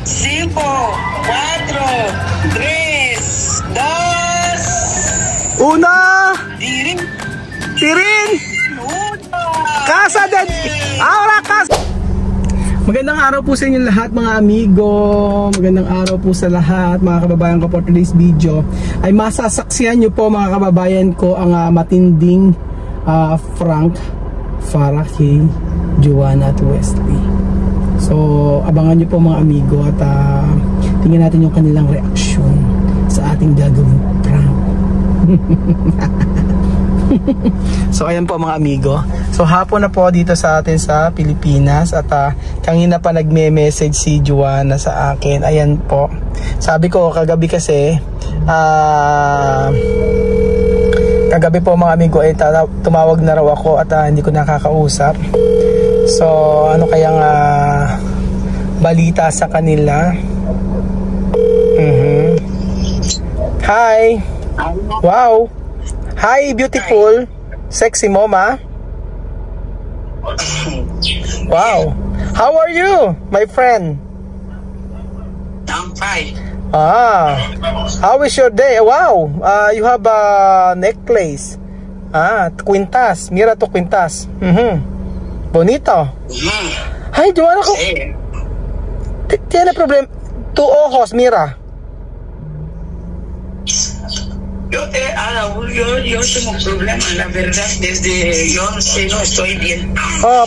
5, 4, 3, 2, 1. tiring, Tirin. 1. Casa de... Ahora casa. Magandang araw po sa inyo lahat mga amigo. Magandang araw po sa lahat mga kababayan ko. For today's video ay masasaksihan nyo po mga kababayan ko ang matinding Frank Farah kay Joanna at Wesley. So abangan nyo po mga amigo at tingnan natin yung kanilang reaksyon sa ating gagawin prank. So ayan po mga amigo. So hapon na po dito sa atin sa Pilipinas at kanina pa nagme-message si Joanna sa akin. Ayan po. Sabi ko kagabi kasi kagabi po mga amigo ay tumawag na raw ako at hindi ko nakakausap. So ano kayang balita sa kanila? Hi. Wow. Hi, beautiful, sexy mama. Wow. How are you, my friend? I'm fine. How is your day? Wow. You have a necklace. Quintas. Mira to quintas. Bonito. Hi, Joanna. Tiene problema. Tu ojos, mira. Yo tengo problemas, la verdad, desde yo no estoy bien.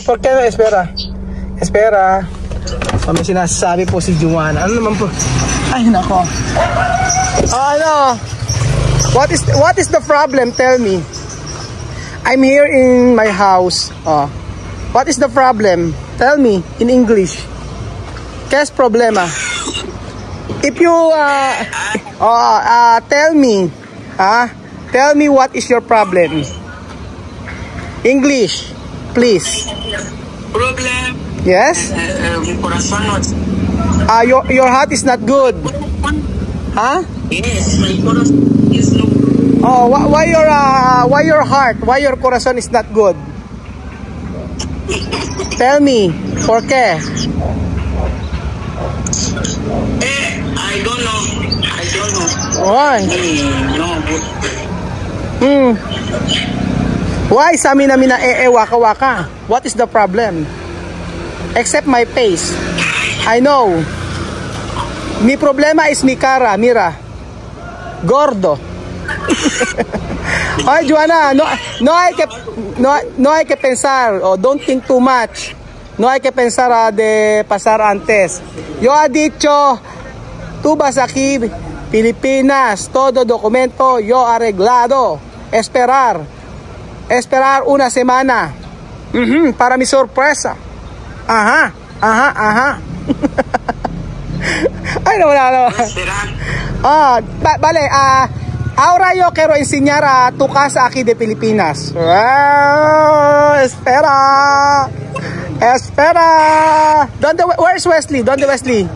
¿Por qué no? Espera. So, may sinasabi po si Joanna. Ano naman po? Ay, nako. Ano? What is the problem? Tell me. I'm here in my house. What is the problem? Tell me in English. ¿Qué es problema? If you tell me. Tell me what is your problem. English, please. Problem? Yes? Mi corazón no. Your heart is not good. Yes, my corazón is no good. Why your heart? Why your corazón is not good? Tell me, ¿por qué? I don't know. Why? No. Why sa amin waka-waka? What is the problem? Except my face. I know. Mi problema is mi cara, mira. Gordo. Ay, Joanna, no hay que pensar, don't think too much. No hay que pensar de pasar antes. Yo he dicho, tú vas aquí, Pilipinas, todo documento yo arreglado. Esperar una semana para mi sorpresa. Ajá. Ay, no. Vale, ahora yo quiero enseñar a tu casa aquí de Pilipinas. Espera. Where's Wesley? ¿Dónde Wesley?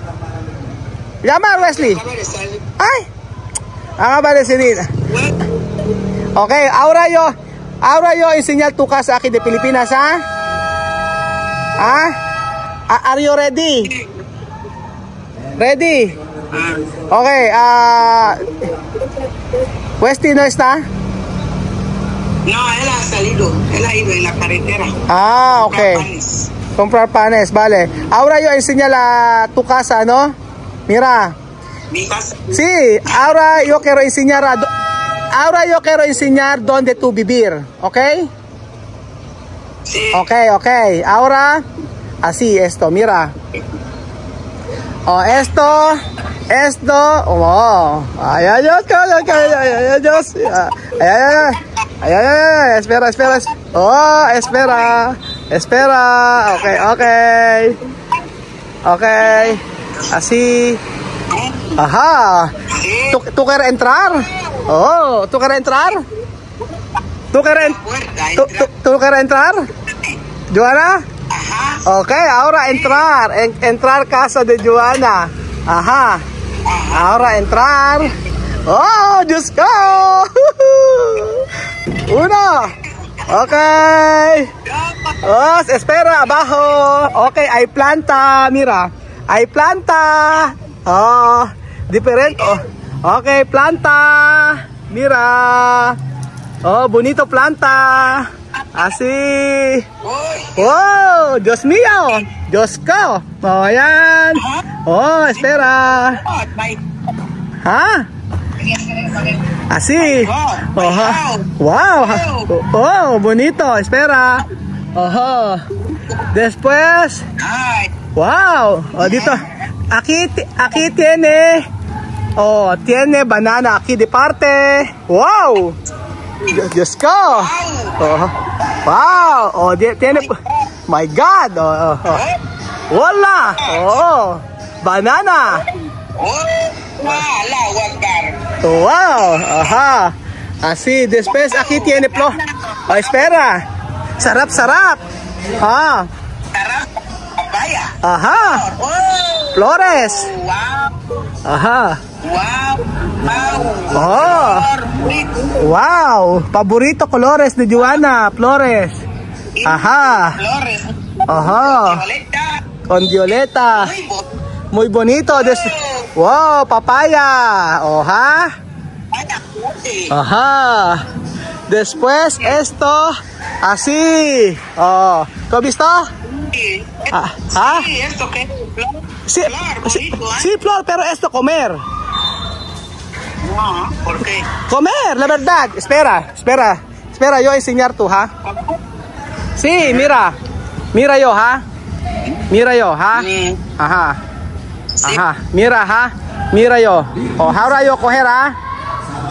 Llama a Wesley. Ay. Vale, senida. Okay, ahora yo enseñar tu casa aquí de Pilipinas, Are you ready? Ready? Okay, Wesley no está? No, él ha salido. Él ha ido en la carretera. Okay. Comprar panes, vale. Ahora yo enseñar tu casa, ¿no? Mira. Mi casa. Sí, ahora yo quiero enseñar dónde tú vivir, ¿ok? Sí. Okay. Ahora, así, esto, mira. Esto. Espera. Okay. Así. Ajá. ¿Tú quieres entrar? ¿Tú quieres entrar? ¿Tú quieres entrar? ¿Joanna? Ajá. Okay, ahora entrar casa de Joanna. Ajá. Ahora entrar. Just go. Uno. Okay. Espera, abajo. Okay, hay planta, mira. Ay planta. Oh, different. Oh. Okay, planta. Mira. Oh, bonito planta. Así. Oh, Dios mío. Dios ko. Oh, ayan. Oh, espera. Ha? Así. Oh, wow. Oh, bonito. Espera. Oh. Después. Wow. Oh, dito. Aquí tiene. Oh, tiene banana aquí de parte. Wow. Diyos ko. Oh. Wow. Oh, tiene. My God. Oh. Wala. Oh. Banana. Wow. Ajá. Así. Después aquí tiene flor. Oh, espera. Sarap. Ah. Ajá. Flores. Ajá. Oh. Wow. Paborito colores de Joanna. Flores. Ajá. Ajá. Con violeta. Muy bonito. Wow, papaya. Ajá. Ajá. Después esto. Así. Oh. ¿Tú has visto? ¿Ah? Sí, esto que Sí, flor, sí, bonito, ¿eh? sí, flor, pero esto comer. No, ¿por qué? Comer, la verdad. Espera, yo enseñar tú, ¿ha? Sí, mira. Mira yo, ¿ha? Mira yo, ¿ha? Ajá. Ajá. Mira, ¿ha? Mira yo. Oh, ahora yo coger, ¿ha?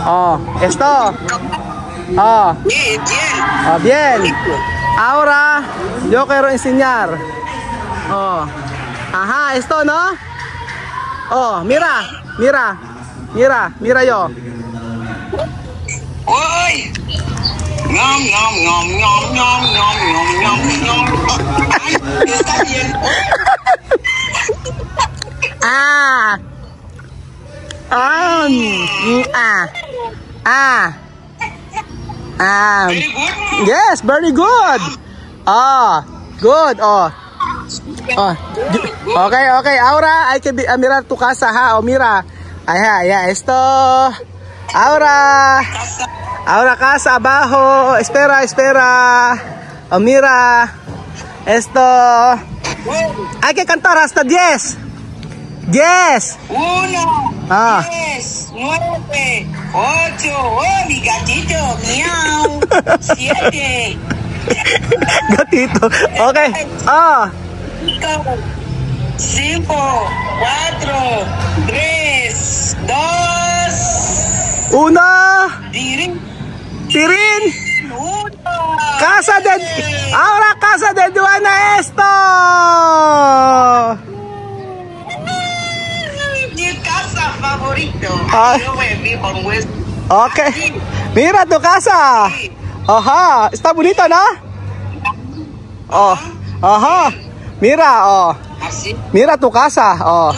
Oh, esto. Oh. Bien. Oh, bien. Ahora yo quiero enseñar. Oh. Ajá, esto, ¿no? Oh, mira yo. ¡Uy! ¡Nom! ¡Ay, está bien! Ah. Very good. Yes, very good. Good. Okay. Ahora hay que mirar tu casa, ha. Mira. Ya, esto. Ahora casa abajo. Espera. Mira. Esto. Hay que cantar hasta 10. 10. 1, Ah. 10, 9, 8. ¡Oh, mi gatito! ¡Miau! 7. Gatito. Okay. 5, 4, 3, 2. 1. Tirin. Tirin. 1. Ahora casa de Joanna esto. Mi casa favorito. Ah. Yo me vi con West. Okay. Mira tu casa. Ajá. Está bonito, ¿no? Oh. Ajá. Mira, oh. Así. Mira tu casa. Oh.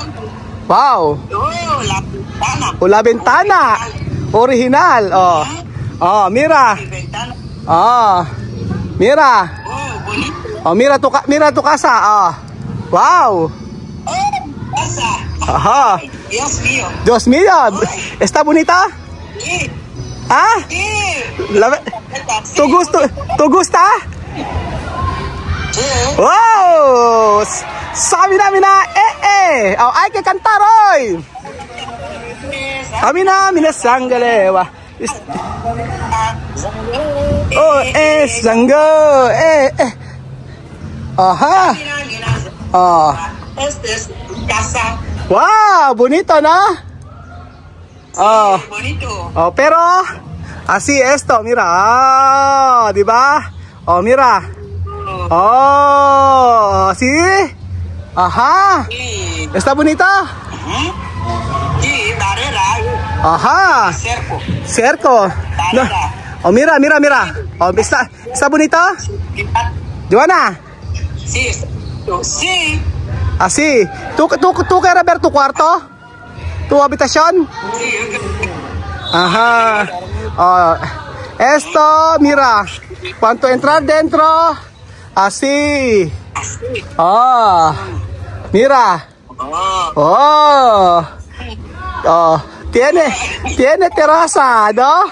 Wow. Oh, la ventana. O la ventana. Original. Oh. Oh, mira. Mi ventana. Oh. Mira. Oh, bonito. Oh, mira tu casa. Oh. Wow. Oh, casa. Ajá. Dios mío. Dios mío. ¿Está bonita? Sí. ¿Ah? Sí. ¿Tu gusta? Sí. Wow! Sabi namin na, oh, hay que cantar hoy! Sabi namin na sanggalewa. Oh, sanggo, Aha! Oh. Este es casa. Wow! Bonito, no? Oh. Bonito. Oh, pero, así esto, mira. Ah, di ba? Oh, mira. Oh, ¿sí? Ajá. Sí. ¿Está bonita? Sí, barrera. Ajá. Cerco. No. Oh, mira. Oh, ¿está bonita? Joanna. Sí. Sí. Así. ¿Tú quieres ver tu cuarto? ¿Tu habitación? Sí. Ajá. Oh, esto, mira. Cuando entrar dentro, así. Así. Oh, mira. Oh. Oh, tiene terraza, ¿no?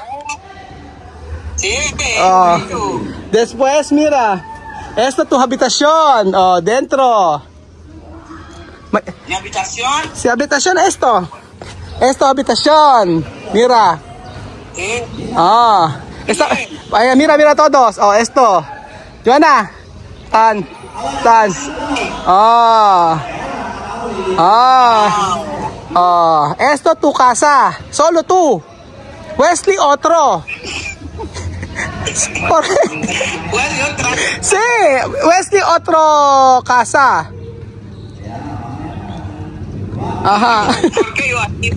Sí. Oh. Después, mira, esta es tu habitación. Oh, dentro. ¿Mi habitación? Si habitación esto. Esto habitación. Mira. Sí. Ah. Esta, ay, mira todos. Oh, esto. Joanna. Tan. Ah. Esto tu casa. Solo tú. Wesley otro. ¿Cuál de otra? Sí, Wesley otro casa. Ajá. ¿Por qué yo aquí?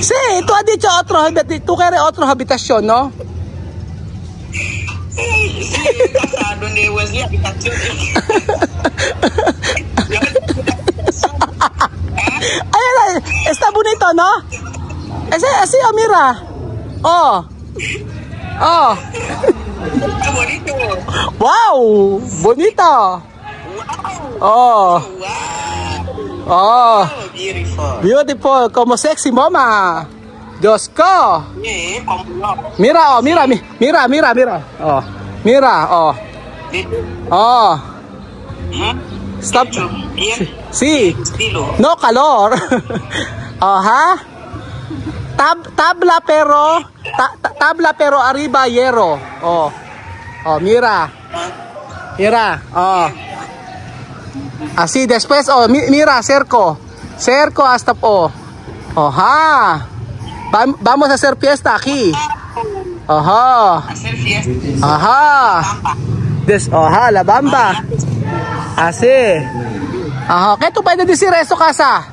Sí, tú has dicho otro, tú quieres otra habitación, ¿no? Sí, casa donde Wesley habitación. Ay, está bonito, ¿no? Ese así, oh, mira. Oh. Está bonito. Wow, bonito. Wow. Oh, Beautiful. beautiful, como sexy mama. Diyos ko. Sí, como no. Mira, oh, mira. Oh, mira, oh. Oh. Stop. Bien. Sí. Estilo. No calor. Ajá. Tabla pero arriba hierro. Oh. Oh, mira. Oh. Así después, oh, mira, cerco hasta, oh. Ajá. Vamos a hacer fiesta aquí. Ajá. Hacer fiesta. Ajá. Ajá, la bamba. Así. Ajá. ¿Qué tú puedes decir eso, casa?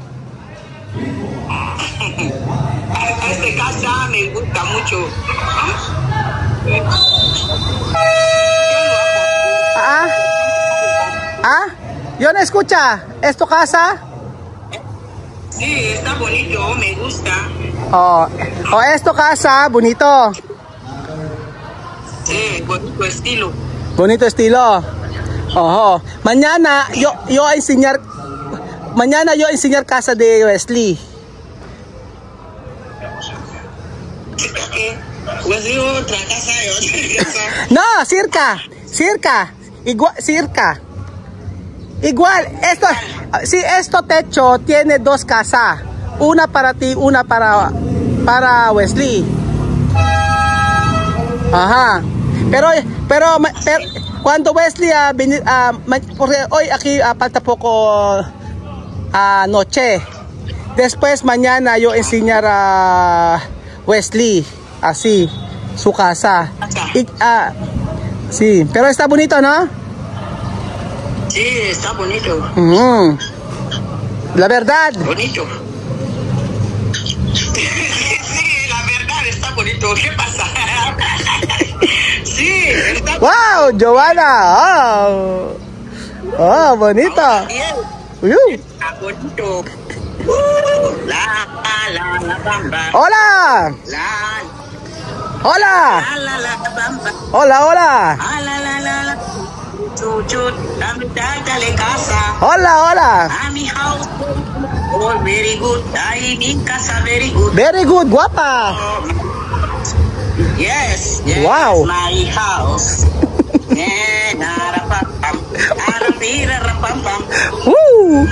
Esta casa me gusta mucho. Yo no escucha. ¿Es tu casa? Sí, está bonito, me gusta. Oh, es tu casa, bonito. Sí, bonito estilo. Bonito estilo. Ojo. Mañana yo enseñar casa de Wesley. Wesley otra casa y otra casa. No, circa. Igual, esto techo tiene dos casas. Una para ti, una para Wesley. Ajá. Pero cuando Wesley porque hoy aquí falta poco noche. Después mañana yo enseñar a Wesley así su casa. Sí, pero está bonito, ¿no? Sí, está bonito. La verdad. Bonito. Sí, la verdad está bonito. ¿Qué pasa? Sí, está bonito. Wow, Joanna. Oh, bonito. Está bonito. La bamba. Hola. Hola. La bamba. Hola. La. Chuchut, dale casa. Hola. A mi house. Oh, very good. Ay, mi casa, very good. Very good, guapa. Yes. Wow. My house. Woo!